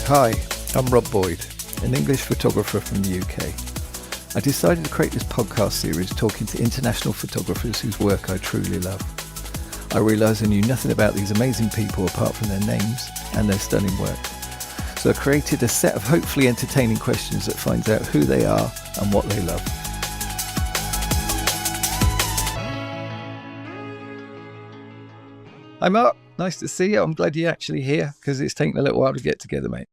Hi, I'm Rob Boyd, an English photographer from the UK. I decided to create this podcast series talking to international photographers whose work I truly love. I realised I knew nothing about these amazing people apart from their names and their stunning work. So I created a set of hopefully entertaining questions that finds out who they are and what they love. Hi Mark, nice to see you. I'm glad you're actually here because it's taken a little while to get together, mate.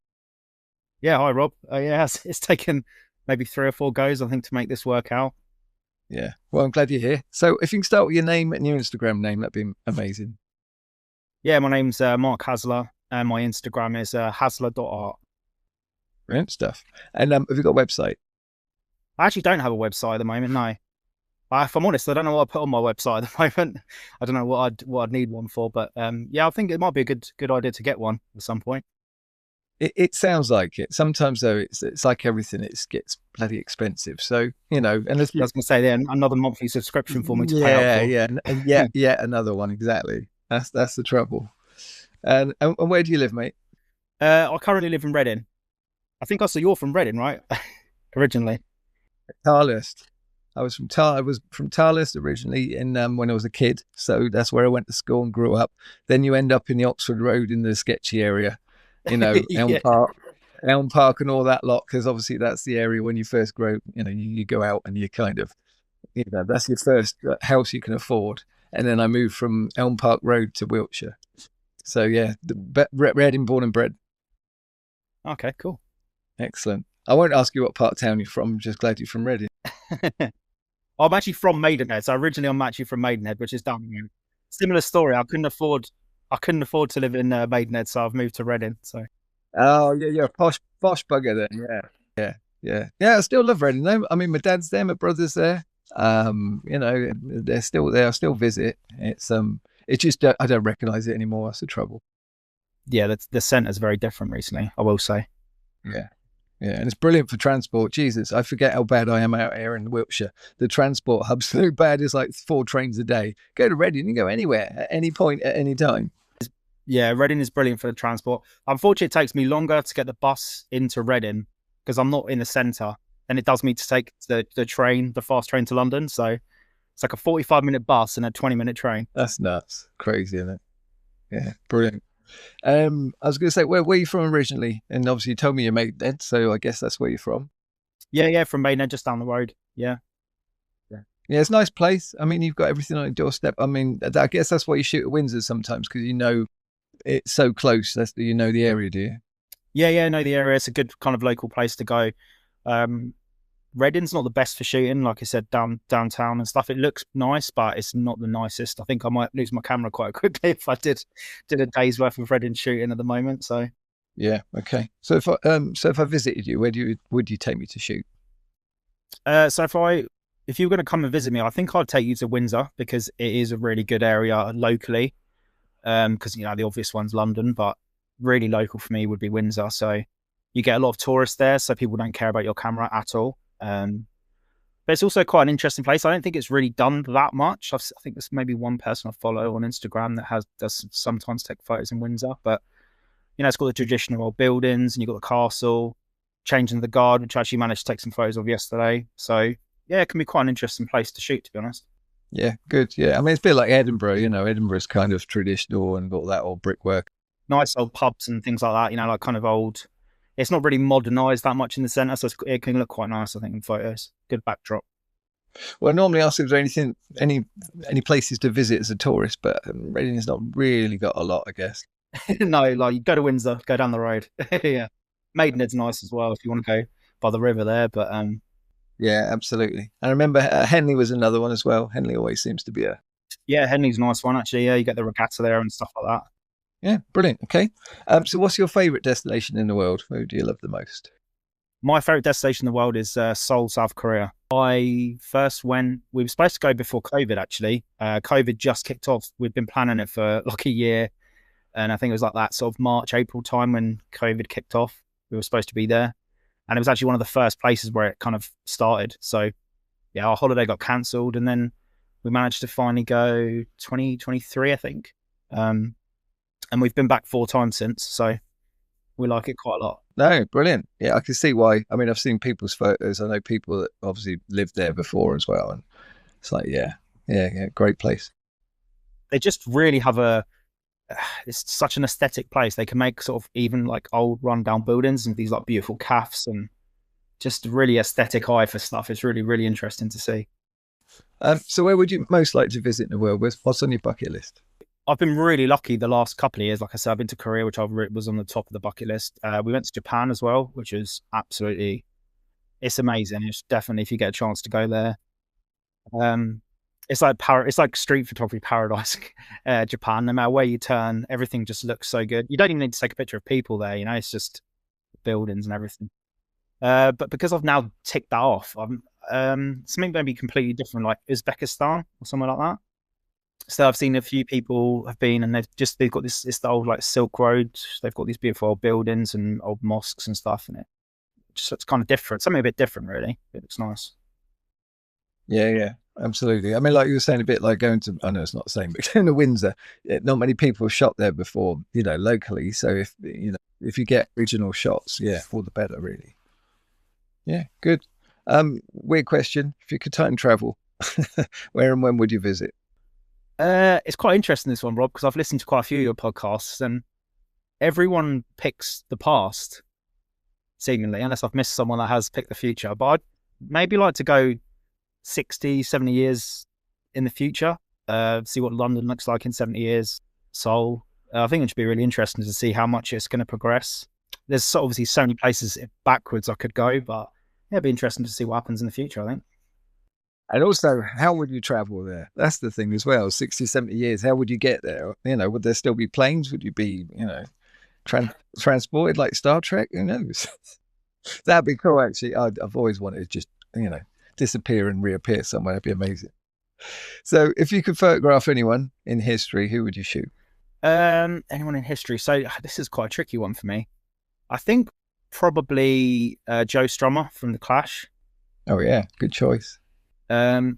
Yeah, hi Rob. It's taken maybe 3 or 4 goes, I think, to make this work out. Yeah, well, I'm glad you're here. So if you can start with your name and your Instagram name, that'd be amazing. Yeah, my name's Mark Hasler, and my Instagram is hasler.art. Brilliant stuff. And have you got a website? I actually don't have a website at the moment, no. If I'm honest, I don't know what I put on my website at the moment. I don't know what I'd need one for, but yeah, I think it might be a good idea to get one at some point. It sounds like it. Sometimes though, it's like everything; it gets bloody expensive. So and I was going to say, then another monthly subscription for me to pay out for. and yet another one. Exactly. That's the trouble. And where do you live, mate? I currently live in Reading. I think I saw you're from Reading, right? Originally. Tarlest. I was from Tarlest originally when I was a kid. So that's where I went to school and grew up. Then you end up in the Oxford Road in the sketchy area. Yeah. Elm Park and all that lot, because obviously that's the area when you first grow, you go out and you kind of, that's your first house you can afford. And then I moved from Elm Park Road to Wiltshire. So yeah, Reading, born and bred. Okay, cool. Excellent. I won't ask you what part of town you're from. I'm just glad you're from Reading. I'm actually from Maidenhead. So originally I'm actually from Maidenhead, which is down here. Similar story. I couldn't afford to live in Maidenhead, so I've moved to Reading. So. Oh yeah, you're a posh bugger then. Yeah. I still love Reading though. I mean, my dad's there, my brother's there. They're still there. I still visit. It's just I don't recognise it anymore. That's the trouble. Yeah, the centre's very different recently, I will say. Yeah, and it's brilliant for transport. Jesus, I forget how bad I am out here in Wiltshire. The transport hub's so bad. It's like 4 trains a day. Go to Reading, you can go anywhere at any point at any time. Yeah, Reading is brilliant for the transport. Unfortunately, it takes me longer to get the bus into Reading because I'm not in the centre than it does me to take the train, the fast train to London. So it's like a 45-minute bus and a 20-minute train. That's nuts. Crazy, isn't it? Yeah, brilliant. I was going to say, where are you from originally? And obviously you told me you're Maidenhead, so I guess that's where you're from. Yeah, from Maidenhead, just down the road. Yeah, it's a nice place. I mean, you've got everything on your doorstep. I mean, I guess that's why you shoot at Windsor sometimes, because it's so close. The area, do you? Yeah, I know the area. It's a good kind of local place to go. Reading's not the best for shooting, like I said, downtown and stuff. It looks nice, but it's not the nicest. I think I might lose my camera quite quickly if I did a day's worth of Reading shooting at the moment. So yeah, okay. So if I visited you, would you take me to shoot? So if you were going to come and visit me, I think I'd take you to Windsor because it is a really good area locally. Because the obvious one's London, but really local for me would be Windsor. So you get a lot of tourists there, so people don't care about your camera at all. But it's also quite an interesting place. I don't think it's really done that much. I think there's maybe one person I follow on Instagram that does sometimes take photos in Windsor, but it's got the traditional old buildings and you've got the castle, changing the guard, which I actually managed to take some photos of yesterday. So yeah, it can be quite an interesting place to shoot, to be honest. Yeah, good. Yeah, I mean, it's a bit like Edinburgh. Edinburgh's kind of traditional and got that old brickwork. Nice old pubs and things like that. Like kind of old. It's not really modernised that much in the centre, so it can look quite nice, I think, in photos. Good backdrop. Well, I normally ask if there's any places to visit as a tourist, but Reading has not really got a lot, I guess. No, like you go to Windsor, go down the road. Yeah, Maidenhead's nice as well if you want to go by the river there, but yeah, absolutely. I remember Henley was another one as well. Henley always seems to be yeah, Henley's a nice one actually. Yeah, you get the regatta there and stuff like that. Yeah, brilliant. Okay. So what's your favourite destination in the world? Who do you love the most? My favourite destination in the world is Seoul, South Korea. We were supposed to go before COVID actually. COVID just kicked off. We'd been planning it for like a year. And I think it was like that sort of March, April time when COVID kicked off. We were supposed to be there. And it was actually one of the first places where it kind of started. So yeah, our holiday got cancelled and then we managed to finally go 2023, I think. And we've been back 4 times since. So We like it quite a lot. No, brilliant. Yeah, I can see why. I mean, I've seen people's photos. I know people that obviously lived there before as well, and it's like, yeah, great place. They just really have it's such an aesthetic place. They can make sort of even like old rundown buildings and these like beautiful cafes and just really aesthetic eye for stuff. It's really, really interesting to see. So where would you most like to visit in the world? What's on your bucket list? I've been really lucky the last couple of years. Like I said, I've been to Korea, which was on the top of the bucket list. We went to Japan as well, which is absolutely, it's amazing. It's definitely, if you get a chance to go there, it's like street photography paradise. Japan, no matter where you turn, everything just looks so good. You don't even need to take a picture of people there. You know, it's just buildings and everything. But because I've now ticked that off, I'm something maybe completely different, like Uzbekistan or somewhere like that. So I've seen a few people have been, and they've got this. It's the old like Silk Road. They've got these beautiful old buildings and old mosques and stuff, and it just looks kind of different. Something a bit different, really. It looks nice. Yeah, absolutely. I mean, like you were saying, a bit like going to, I know it's not the same, but going to Windsor, not many people have shot there before, locally. So if you get regional shots, yeah, all the better, really. Yeah, good. Weird question. If you could time travel, where and when would you visit? It's quite interesting, this one, Rob, because I've listened to quite a few of your podcasts, and everyone picks the past, seemingly, unless I've missed someone that has picked the future. But I'd maybe like to go 60, 70 years in the future, see what London looks like in 70 years, Seoul. I think it should be really interesting to see how much it's going to progress. There's obviously so many places backwards I could go, but yeah, it'd be interesting to see what happens in the future, I think. And also, how would you travel there? That's the thing as well. 60, 70 years, how would you get there? Would there still be planes? Would you be, transported like Star Trek? Who knows? That'd be cool, actually. I've always wanted to just, disappear and reappear somewhere. It'd be amazing. So if you could photograph anyone in history, who would you shoot? Anyone in history? So this is quite a tricky one for me. I think probably Joe Strummer from The Clash. Oh, yeah. Good choice. I've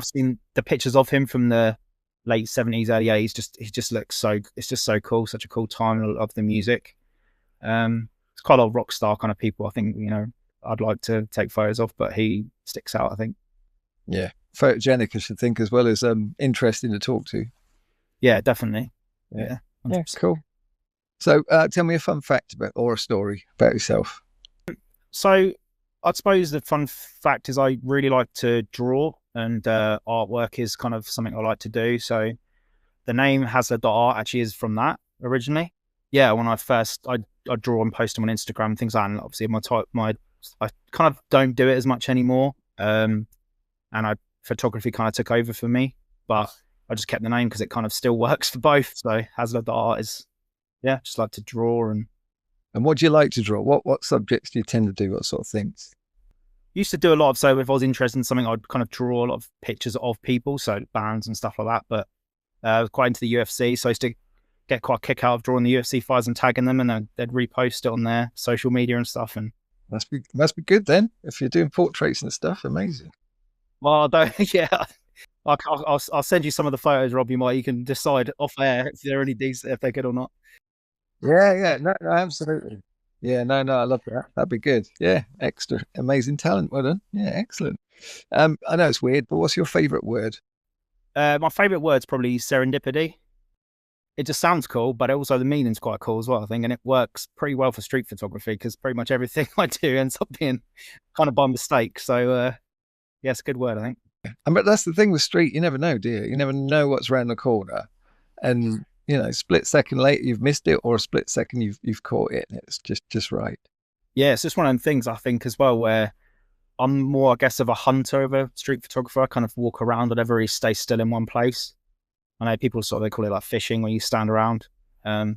seen the pictures of him from the late 70s, early 80s. He just looks it's just so cool, such a cool time of the music. It's quite a lot of rock star kind of people, I think, I'd like to take photos of, but he sticks out, I think. Yeah. Photogenic, I should think, as well as interesting to talk to. Yeah, definitely. Yeah, cool. So tell me a fun fact or a story about yourself. So I suppose the fun fact is I really like to draw, and artwork is kind of something I like to do. So the name Hazler.art actually is from that originally. Yeah, when I draw and post them on Instagram and things like that. And obviously I kind of don't do it as much anymore. And photography kind of took over for me, but I just kept the name because it kind of still works for both. So Hazler.art is, just like to draw. And what do you like to draw? What subjects do you tend to do? What sort of things? Used to do a lot of, so if I was interested in something, I'd kind of draw a lot of pictures of people, so bands and stuff like that. But I was quite into the UFC, so I used to get quite a kick out of drawing the UFC fights and tagging them, and then they'd repost it on their social media and stuff. And must be good then, if you're doing portraits and stuff. Amazing. Well, I'll send you some of the photos, Rob. You can decide off air if they're any decent, if they're good or not. Yeah, no, absolutely. Yeah, no, I love that. That'd be good. Yeah, extra amazing talent. Well done. Yeah, excellent. I know it's weird, but what's your favorite word? My favorite word's probably serendipity. It just sounds cool, but also the meaning's quite cool as well, I think, and it works pretty well for street photography because pretty much everything I do ends up being kind of by mistake. So, it's a good word, I think. But that's the thing with street. You never know, do you? You never know what's around the corner, and split second later you've missed it, or a split second you've caught it. And it's just right. Yeah, it's just one of them things I think as well where I'm more, I guess, of a hunter of a street photographer. I kind of walk around, whatever, he stay still in one place. I know people they call it like fishing, where you stand around. But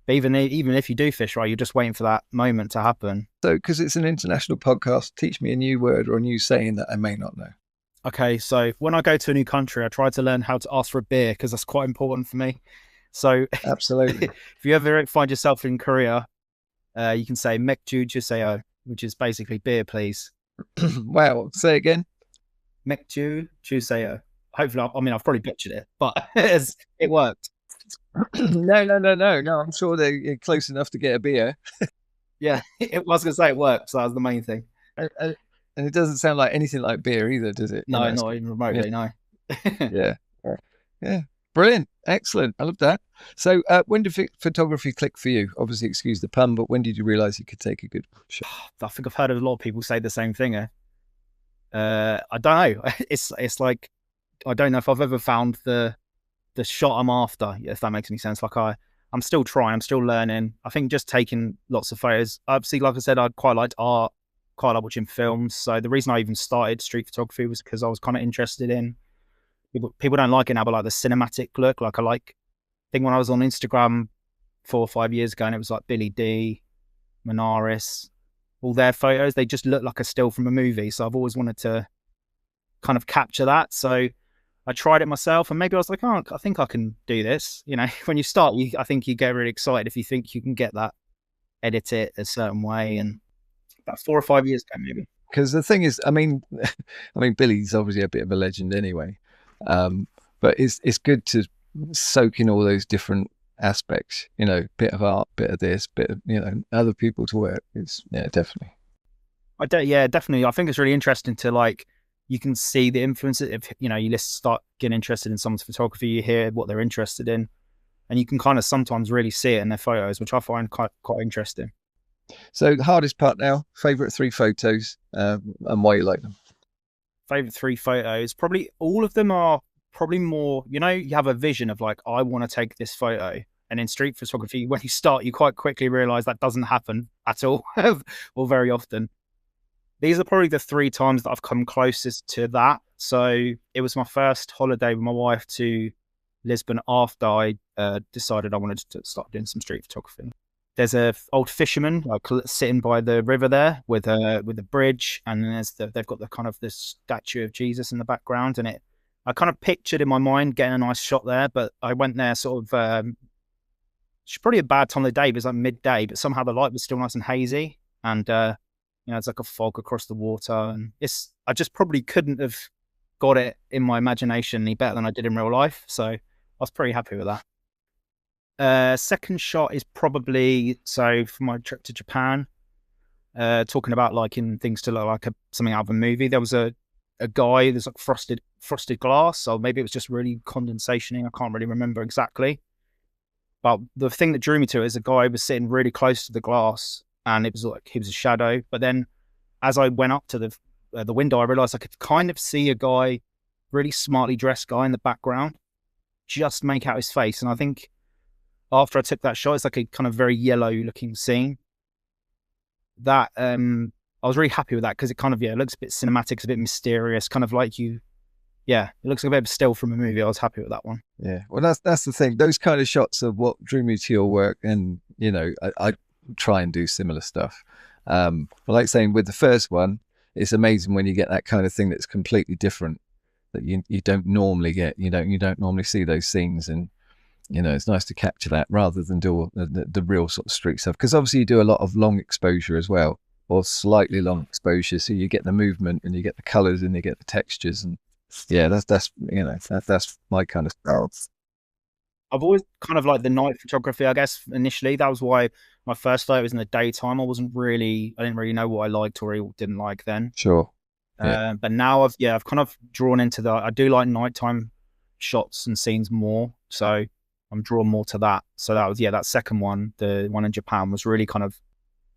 even if you do fish, right, you're just waiting for that moment to happen. So, because it's an international podcast, teach me a new word or a new saying that I may not know. Okay, so when I go to a new country, I try to learn how to ask for a beer because that's quite important for me. So, absolutely, if you ever find yourself in Korea, you can say "Mekju juseyo," which is basically beer, please. Wow, say again. Mekju juseyo. Hopefully, I've probably butchered it, but it worked. No. I'm sure they're close enough to get a beer. Yeah, it was gonna say it works. So that was the main thing. And it doesn't sound like anything like beer either, does it? No, It's not even yeah, remotely. No. yeah, yeah. Brilliant, excellent. I love that. So, when did photography click for you? Obviously, excuse the pun, but when did you realise you could take a good shot? I think I've heard a lot of people say the same thing. I don't know. It's like I don't know if I've ever found the shot I'm after. If that makes any sense. Like I'm still trying. I'm still learning. I think just taking lots of photos. Obviously, like I said, I quite liked art. Quite like watching films. So the reason I even started street photography was because I was kind of interested in people don't like it now, but like the cinematic look. Like I think when I was on Instagram 4 or 5 years ago, and it was like Billy D, Manaris, all their photos, they just look like a still from a movie. So I've always wanted to kind of capture that. So I tried it myself, and maybe I was like, oh, I think I can do this. You know, when you start, I think you get really excited if you think you can get that, edit it a certain way. And about 4 or 5 years ago, maybe. Because the thing is, I mean, Billy's obviously a bit of a legend anyway, but it's good to soak in all those different aspects. Bit of art, bit of this, bit of other people to work. It's definitely. Yeah, definitely. I think it's really interesting to like you can see the influences. If you start getting interested in someone's photography, you hear what they're interested in, and you can kind of sometimes really see it in their photos, which I find quite interesting. So the hardest part now, favorite 3 photos, and why you like them. Favorite 3 photos, probably all of them are probably more. You have a vision of like I want to take this photo, and in street photography, when you start, you quite quickly realize that doesn't happen at all, or very often. These are probably the 3 times that I've come closest to that. So it was my first holiday with my wife to Lisbon after I decided I wanted to start doing some street photography. There's a old fisherman like sitting by the river there with a bridge, and then they've got the kind of this statue of Jesus in the background, and I kind of pictured in my mind getting a nice shot there, but I went there sort of it's probably a bad time of the day, but it's like midday, but somehow the light was still nice and hazy, and it's like a fog across the water, and I just probably couldn't have got it in my imagination any better than I did in real life. So I was pretty happy with that. Second shot is probably for my trip to Japan. Talking about liking things to look like something out of a movie. There was a guy. There's like frosted glass, or maybe it was just really condensationing. I can't really remember exactly. But the thing that drew me to it is a guy was sitting really close to the glass, and it was like he was a shadow. But then, as I went up to the window, I realized I could kind of see a guy, really smartly dressed guy in the background, just make out his face. And I think after I took that shot, it's like a kind of very yellow looking scene. That I was really happy with that because it kind of it looks a bit cinematic, it's a bit mysterious, kind of like it looks like a bit of a still from a movie. I was happy with that one. Yeah, well, that's the thing. Those kind of shots are what drew me to your work, and I try and do similar stuff. But like saying with the first one, it's amazing when you get that kind of thing that's completely different that you don't normally get. You don't normally see those scenes, and it's nice to capture that rather than do the real sort of street stuff. Because obviously you do a lot of long exposure as well, or slightly long exposure, so you get the movement and you get the colors and you get the textures, and that's my kind of style. I've always kind of liked the night photography, I guess. Initially, that was why my first photo was in the daytime. I didn't really know what I liked or didn't like then. Sure. Yeah. But now I've kind of drawn into I do like nighttime shots and scenes more. So I'm drawn more to that. So that was, that second one, the one in Japan, was really kind of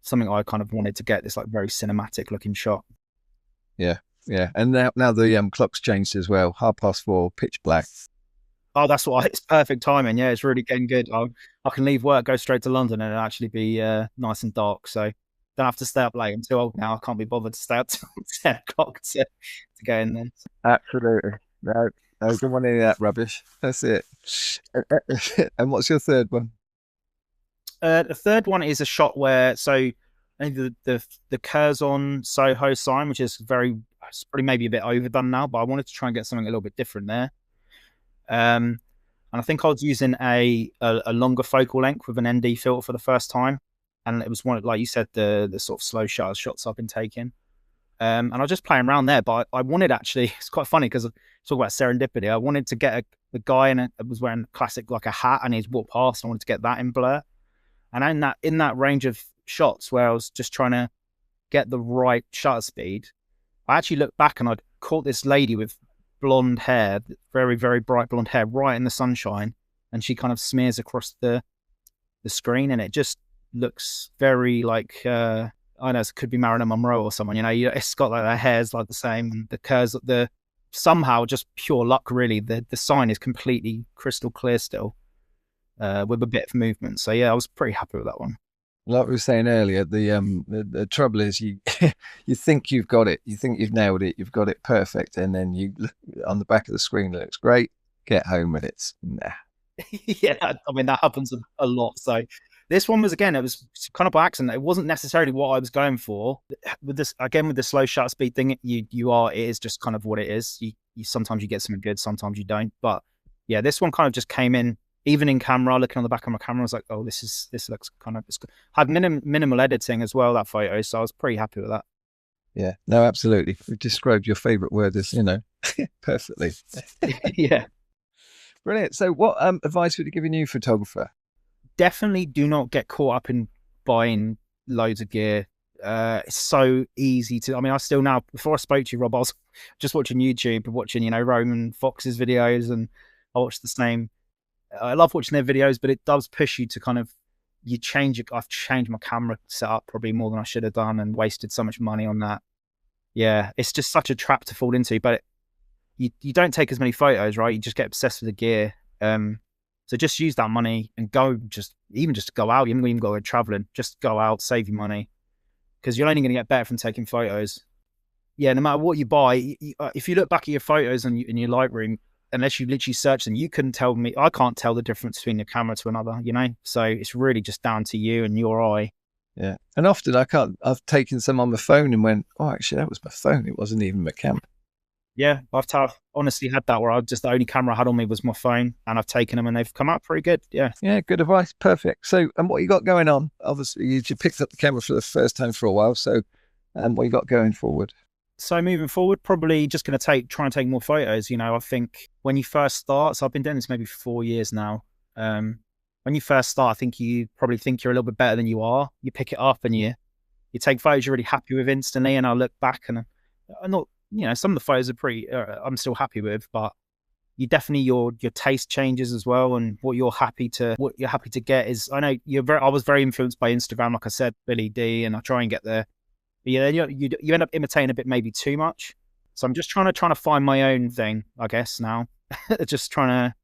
something I kind of wanted to get, this like very cinematic looking shot. Yeah. Yeah. And now the clock's changed as well. 4:30, pitch black. Oh, that's why it's perfect timing. Yeah, it's really getting good. I can leave work, go straight to London, and it'll actually be nice and dark. So don't have to stay up late. I'm too old now. I can't be bothered to stay up till 10 o'clock to go in then. Absolutely. No, I don't want any of that rubbish. That's it. And what's your third one? The third one is a shot where the Curzon Soho sign, which is it's probably maybe a bit overdone now, but I wanted to try and get something a little bit different there. And I think I was using a longer focal length with an ND filter for the first time, and it was one, like you said, the sort of slow shutter shots I've been taking. And I was just playing around there, but I wanted actually, it's quite funny because talk about serendipity. I wanted to get a guy was wearing a classic, like a hat, and he's walked past. I wanted to get that in blur. And in that range of shots where I was just trying to get the right shutter speed, I actually looked back and I'd caught this lady with blonde hair, very, very bright blonde hair, right in the sunshine. And she kind of smears across the screen, and it just looks very like, I know it could be Marilyn Monroe or someone, it's got like their hair's like the same, and the curves, somehow just pure luck, really. The sign is completely crystal clear still, with a bit of movement. So yeah, I was pretty happy with that one. Like we were saying earlier, the trouble is you you think you've got it, you think you've nailed it, you've got it perfect, and then you look on the back of the screen, it looks great. Get home and it's nah. Yeah, I mean, that happens a lot. So this one was, again, it was kind of by accident. It wasn't necessarily what I was going for. With this, again, with the slow shutter speed thing, it is just kind of what it is. You sometimes you get something good, sometimes you don't. But yeah, this one kind of just came in, even in camera, looking on the back of my camera, I was like, oh, this looks kind of, had minimal editing as well, that photo. So I was pretty happy with that. Yeah, no, absolutely. You've described your favorite word as, perfectly. Yeah. Brilliant. So what advice would you give a new photographer? Definitely do not get caught up in buying loads of gear. It's so easy to, I mean, I still now, before I spoke to you, Rob, I was just watching YouTube, watching, Roman Fox's videos, and I watched the same. I love watching their videos, but it does push you to kind of, I've changed my camera setup probably more than I should have done, and wasted so much money on that. Yeah, it's just such a trap to fall into, but you don't take as many photos, right? You just get obsessed with the gear. So just use that money and go, just go out. You haven't even got to go traveling. Just go out, save your money, because you're only going to get better from taking photos. Yeah, no matter what you buy, if you look back at your photos in your Lightroom, unless you literally search them, you couldn't tell me. I can't tell the difference between a camera to another, So it's really just down to you and your eye. Yeah, and often I've taken some on my phone and went, oh, actually, that was my phone. It wasn't even my camera. Yeah, I've honestly had that where the only camera I had on me was my phone, and I've taken them and they've come out pretty good. Yeah. Yeah, good advice. Perfect. So, and what you got going on? Obviously, you picked up the camera for the first time for a while. So, what you got going forward? So moving forward, probably just going to try and take more photos. I think when you first start, so I've been doing this maybe for 4 years now. When you first start, I think you probably think you're a little bit better than you are. You pick it up and you take photos you're really happy with instantly. And I look back and I'm not, some of the photos are pretty, I'm still happy with, but you definitely, your taste changes as well. And what you're happy to get is, I know I was very influenced by Instagram, like I said, Billy D, and I try and get there. But yeah, you end up imitating a bit, maybe too much. So I'm just trying to find my own thing, I guess, now. Just trying to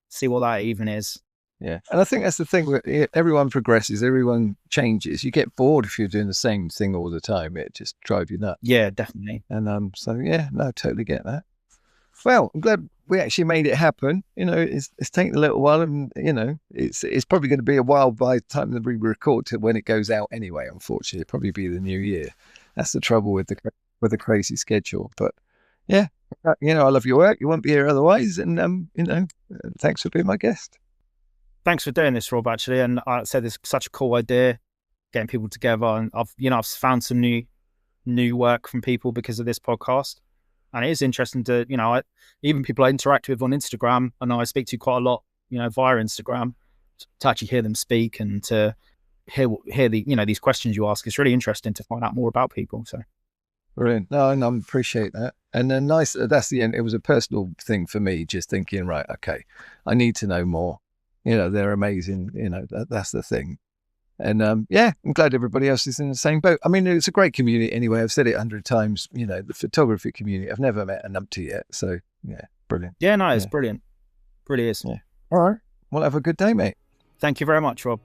see what that even is. Yeah. And I think that's the thing, everyone progresses, everyone changes. You get bored if you're doing the same thing all the time. It just drives you nuts. Yeah, definitely. And so, yeah, no, totally get that. Well, I'm glad we actually made it happen. It's taken a little while, and, it's probably going to be a while by the time that we record to when it goes out anyway, unfortunately. It'll probably be the new year. That's the trouble with the crazy schedule. But yeah, I love your work. You won't be here otherwise. And, thanks for being my guest. Thanks for doing this, Rob, actually. And I said it's such a cool idea, getting people together. And I've found some new work from people because of this podcast. And it is interesting to, even people I interact with on Instagram, and I speak to quite a lot, via Instagram, to actually hear them speak and to hear the, these questions you ask. It's really interesting to find out more about people. So brilliant. No, and I appreciate that. And then that's the end. It was a personal thing for me, just thinking, right, okay, I need to know more. They're amazing. That's the thing. And yeah, I'm glad everybody else is in the same boat. I mean, it's a great community anyway. I've said it 100 times, the photography community. I've never met a numpty yet. So yeah, brilliant. Yeah, no, it's brilliant. Really is. Yeah. All right. Well, have a good day, mate. Thank you very much, Rob.